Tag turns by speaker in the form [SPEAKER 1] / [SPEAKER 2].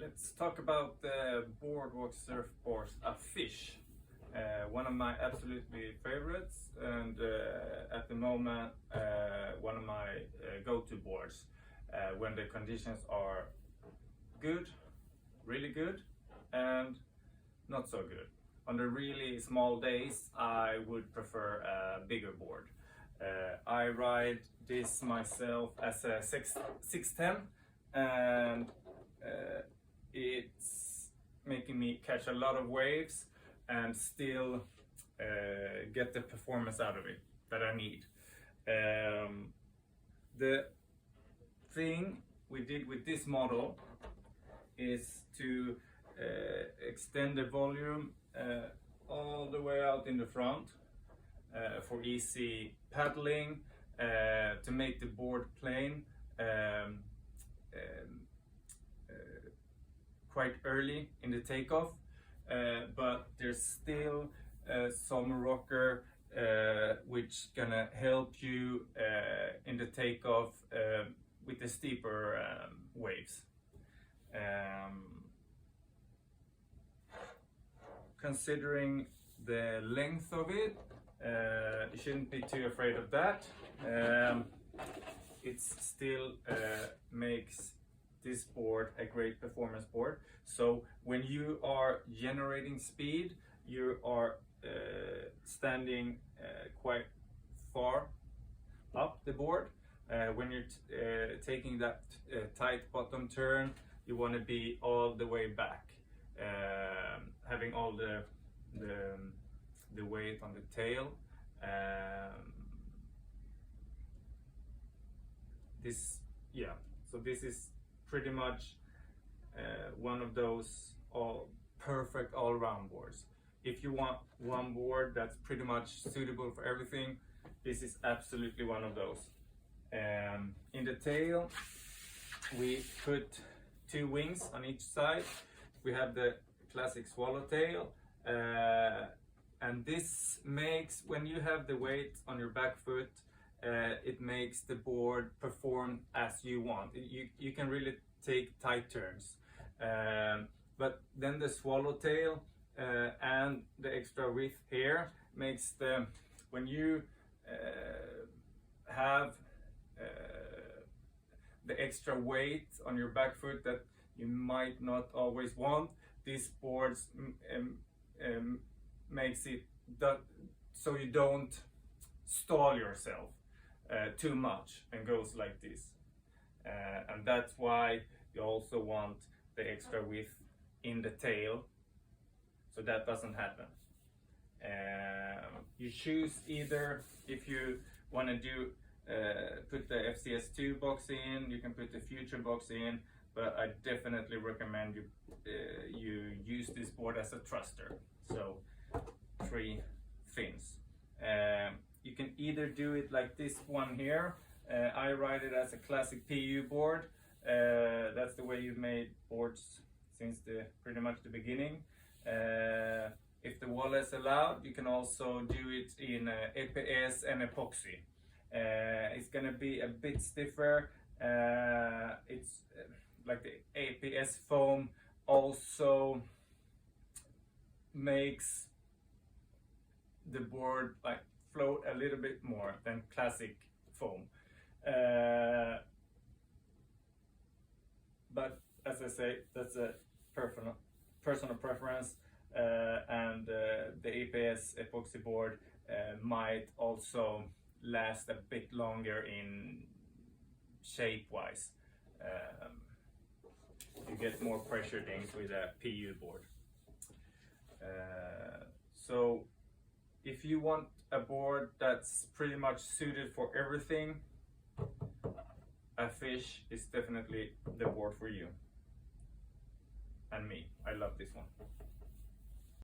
[SPEAKER 1] Let's talk about the Boardwalk Surfboards A Fish. One of my absolutely favorites, and at the moment one of my go-to boards when the conditions are good, really good, and not so good. On the really small days I would prefer a bigger board. I ride this myself as a 610, and it's making me catch a lot of waves and still get the performance out of it that I need. The thing we did with this model is to extend the volume all the way out in the front for easy paddling, to make the board plane quite early in the takeoff, but there's still some rocker which gonna help you in the takeoff with the steeper waves. Considering the length of it, you shouldn't be too afraid of that. It still makes this board a great performance board. So when you are generating speed, you are standing quite far up the board. When you're taking that tight bottom turn, you want to be all the way back, having all the weight on the tail. So this is pretty much one of those perfect all-round boards. If you want one board that's pretty much suitable for everything, this is absolutely one of those. In the tail, we put two wings on each side. We have the classic swallowtail, and this makes, when you have the weight on your back foot, it makes the board perform as you want. You can really take tight turns, but then the swallowtail and the extra width here makes when you have the extra weight on your back foot that you might not always want, these boards makes it so you don't stall yourself too much and goes like this, and that's why you also want the extra width in the tail, so that doesn't happen. You choose either, if you want to do put the FCS2 box in, you can put the Future box in, but I definitely recommend you use this board as a thruster, so 3 fins. You can either do it like this one here. I ride it as a classic PU board. That's the way you've made boards since pretty much the beginning. If the wall is allowed, you can also do it in APS and epoxy. It's gonna be a bit stiffer. It's like the APS foam also makes the board like float a little bit more than classic foam. But as I say, that's a personal preference, and the APS epoxy board might also last a bit longer in shape-wise. You get more pressure things with a PU board. So if you want a board that's pretty much suited for everything, A Fish is definitely the board for you and me. I love this one.